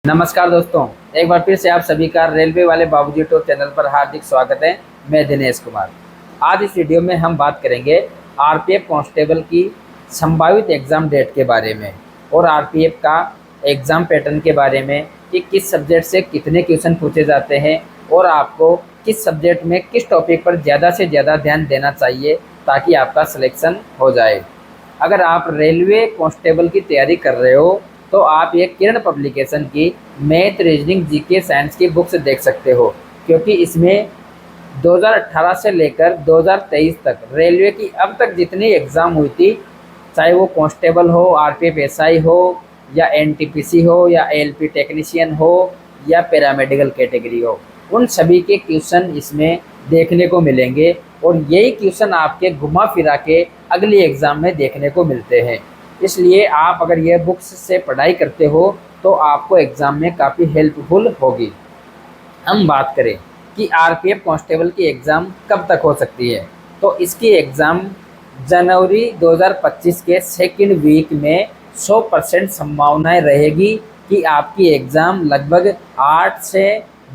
नमस्कार दोस्तों, एक बार फिर से आप सभी का रेलवे वाले बाबूजी टॉप चैनल पर हार्दिक स्वागत है। मैं दिनेश कुमार। आज इस वीडियो में हम बात करेंगे आरपीएफ कांस्टेबल की संभावित एग्ज़ाम डेट के बारे में और आरपीएफ का एग्ज़ाम पैटर्न के बारे में कि किस सब्जेक्ट से कितने क्वेश्चन पूछे जाते हैं और आपको किस सब्जेक्ट में किस टॉपिक पर ज़्यादा से ज़्यादा ध्यान देना चाहिए ताकि आपका सिलेक्शन हो जाए। अगर आप रेलवे कांस्टेबल की तैयारी कर रहे हो तो आप ये किरण पब्लिकेशन की मैथ, रीजनिंग, जीके, साइंस की बुक्स देख सकते हो, क्योंकि इसमें 2018 से लेकर 2023 तक रेलवे की अब तक जितनी एग्ज़ाम हुई थी, चाहे वो कांस्टेबल हो, आरपीएफ एसआई हो या एनटीपीसी हो या एलपी टेक्नीशियन हो या पैरामेडिकल कैटेगरी हो, उन सभी के क्वेश्चन इसमें देखने को मिलेंगे और यही क्वेश्चन आपके घुमा फिरा के अगली एग्ज़ाम में देखने को मिलते हैं। इसलिए आप अगर यह बुक्स से पढ़ाई करते हो तो आपको एग्ज़ाम में काफ़ी हेल्पफुल होगी। हम बात करें कि आरपीएफ कांस्टेबल की एग्ज़ाम कब तक हो सकती है, तो इसकी एग्ज़ाम जनवरी 2025 के सेकंड वीक में 100% संभावनाएं रहेगी कि आपकी एग्ज़ाम लगभग 8 से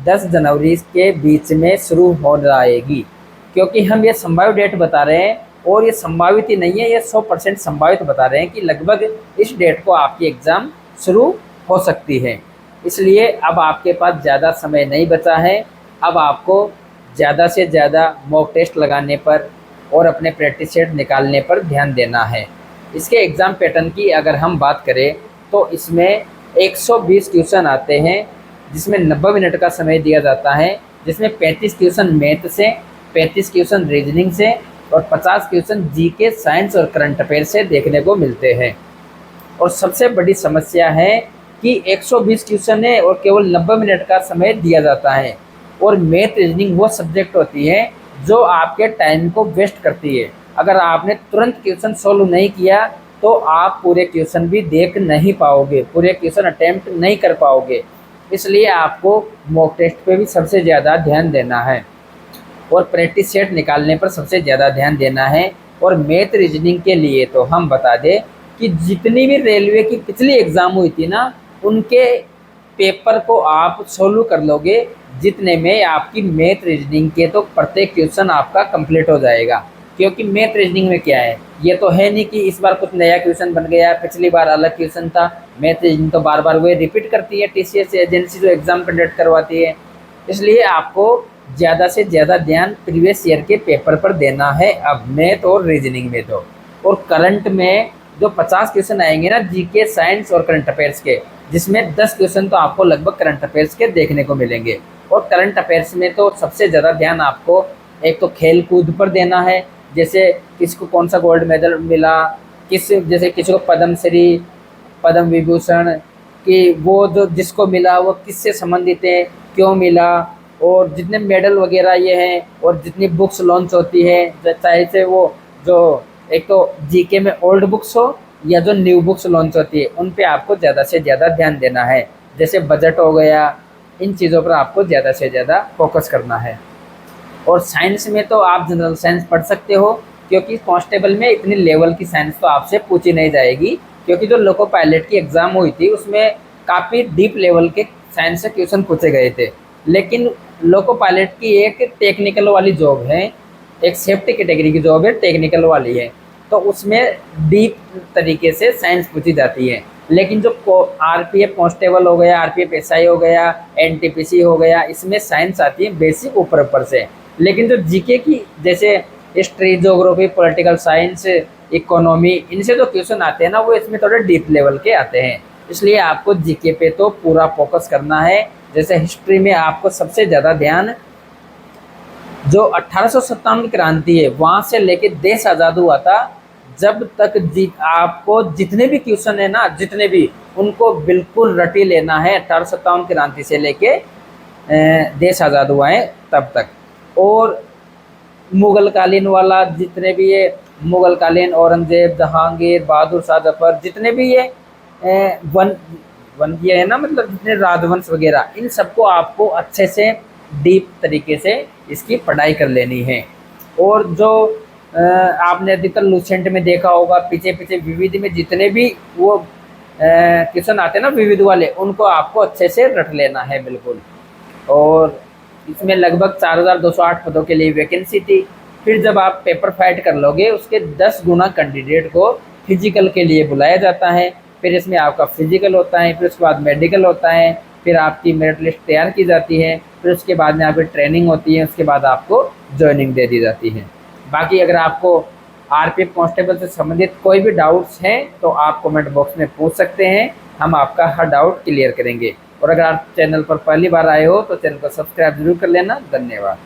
10 जनवरी के बीच में शुरू हो जाएगी। क्योंकि हम ये संभावित डेट बता रहे हैं और ये संभावित ही नहीं है, ये 100% संभावित बता रहे हैं कि लगभग इस डेट को आपकी एग्ज़ाम शुरू हो सकती है। इसलिए अब आपके पास ज़्यादा समय नहीं बचा है। अब आपको ज़्यादा से ज़्यादा मॉक टेस्ट लगाने पर और अपने प्रैक्टिस सेट निकालने पर ध्यान देना है। इसके एग्ज़ाम पैटर्न की अगर हम बात करें तो इसमें 120 क्वेश्चन आते हैं, जिसमें 90 मिनट का समय दिया जाता है, जिसमें 35 क्वेश्चन मैथ से, 35 क्वेश्चन रीजनिंग से और 50 क्वेश्चन जीके, साइंस और करंट अफेयर से देखने को मिलते हैं। और सबसे बड़ी समस्या है कि 120 क्वेश्चन है और केवल 90 मिनट का समय दिया जाता है। और मैथ रीजनिंग वो सब्जेक्ट होती है जो आपके टाइम को वेस्ट करती है। अगर आपने तुरंत क्वेश्चन सोल्व नहीं किया तो आप पूरे क्वेश्चन भी देख नहीं पाओगे, पूरे क्वेश्चन अटेम्प्ट नहीं कर पाओगे। इसलिए आपको मॉक टेस्ट पे भी सबसे ज़्यादा ध्यान देना है और प्रैक्टिस सेट निकालने पर सबसे ज़्यादा ध्यान देना है। और मैथ रीजनिंग के लिए तो हम बता दें कि जितनी भी रेलवे की पिछली एग्ज़ाम हुई थी ना, उनके पेपर को आप सोल्व कर लोगे, जितने में आपकी मैथ रीजनिंग के तो प्रत्येक क्वेश्चन आपका कंप्लीट हो जाएगा। क्योंकि मैथ रीजनिंग में क्या है, ये तो है नहीं कि इस बार कुछ नया क्वेश्चन बन गया, पिछली बार अलग क्वेश्चन था। मैथ रीजनिंग तो बार बार वही रिपीट करती है टीसीएस एजेंसी जो एग्ज़ाम कंडक्ट करवाती है। इसलिए आपको ज़्यादा से ज़्यादा ध्यान प्रीवियस ईयर के पेपर पर देना है अब मैथ और रीजनिंग में तो। और करंट में जो 50 क्वेश्चन आएंगे ना, जीके, साइंस और करंट अफेयर्स के, जिसमें 10 क्वेश्चन तो आपको लगभग करंट अफेयर्स के देखने को मिलेंगे। और करंट अफेयर्स में तो सबसे ज़्यादा ध्यान आपको एक तो खेल कूद पर देना है, जैसे किसको कौन सा गोल्ड मेडल मिला, जैसे किसी को पद्मश्री, पद्म विभूषण कि वो जो जिसको मिला वो किससे संबंधित है, क्यों मिला, और जितने मेडल वगैरह ये हैं और जितनी बुक्स लॉन्च होती है, चाहे से वो जो एक तो जीके में ओल्ड बुक्स हो या जो न्यू बुक्स लॉन्च होती है, उन पे आपको ज़्यादा से ज़्यादा ध्यान देना है। जैसे बजट हो गया, इन चीज़ों पर आपको ज़्यादा से ज़्यादा फोकस करना है। और साइंस में तो आप जनरल साइंस पढ़ सकते हो, क्योंकि कांस्टेबल में इतनी लेवल की साइंस तो आपसे पूछी नहीं जाएगी। क्योंकि जो लोको पायलट की एग्ज़ाम हुई थी उसमें काफ़ी डीप लेवल के साइंस से क्वेश्चन पूछे गए थे। लेकिन लोको पायलट की एक टेक्निकल वाली जॉब है, एक सेफ्टी कैटेगरी की जॉब है, टेक्निकल वाली है, तो उसमें डीप तरीके से साइंस पूछी जाती है। लेकिन जो आरपीएफ कांस्टेबल हो गया, आरपीएफ एसआई हो गया, एनटीपीसी हो गया, इसमें साइंस आती है बेसिक ऊपर ऊपर से। लेकिन जो जीके की जैसे history, geography, political science, economy, इनसे जो क्वेश्चन आते हैं ना, वो इसमें थोड़े डीप लेवल के आते हैं। इसलिए आपको जीके पे तो पूरा फोकस करना है। जैसे हिस्ट्री में आपको सबसे ज़्यादा ध्यान जो 1857 की क्रांति है वहाँ से लेके देश आज़ाद हुआ था, जब तक आपको जितने भी क्वेश्चन है ना, जितने भी, उनको बिल्कुल रटी लेना है। 1857 क्रांति से लेके देश आज़ाद हुआ है तब तक। और मुग़ल कालीन वाला जितने भी ये मुग़ल कालीन, औरंगज़ेब, जहांगीर, बहादुर शाह जफ़र, जितने भी ये वन वन ये है ना, मतलब जितने राजवंश वगैरह, इन सबको आपको अच्छे से डीप तरीके से इसकी पढ़ाई कर लेनी है। और जो आपने अधिकतर लूसेंट में देखा होगा, पीछे पीछे विविध में जितने भी वो क्वेश्चन आते हैं ना विविध वाले, उनको आपको अच्छे से रट लेना है बिल्कुल। और इसमें लगभग 4208 पदों के लिए वैकेंसी थी। फिर जब आप पेपर फाइट कर लोगे, उसके 10 गुना कैंडिडेट को फिजिकल के लिए बुलाया जाता है। फिर इसमें आपका फिजिकल होता है, फिर उसके बाद मेडिकल होता है, फिर आपकी मेरिट लिस्ट तैयार की जाती है, फिर उसके बाद में आपकी ट्रेनिंग होती है, उसके बाद आपको ज्वाइनिंग दे दी जाती है। बाकी अगर आपको आरपीएफ कांस्टेबल से संबंधित कोई भी डाउट्स हैं तो आप कमेंट बॉक्स में पूछ सकते हैं, हम आपका हर डाउट क्लियर करेंगे। और अगर आप चैनल पर पहली बार आए हो तो चैनल को सब्सक्राइब जरूर कर लेना। धन्यवाद।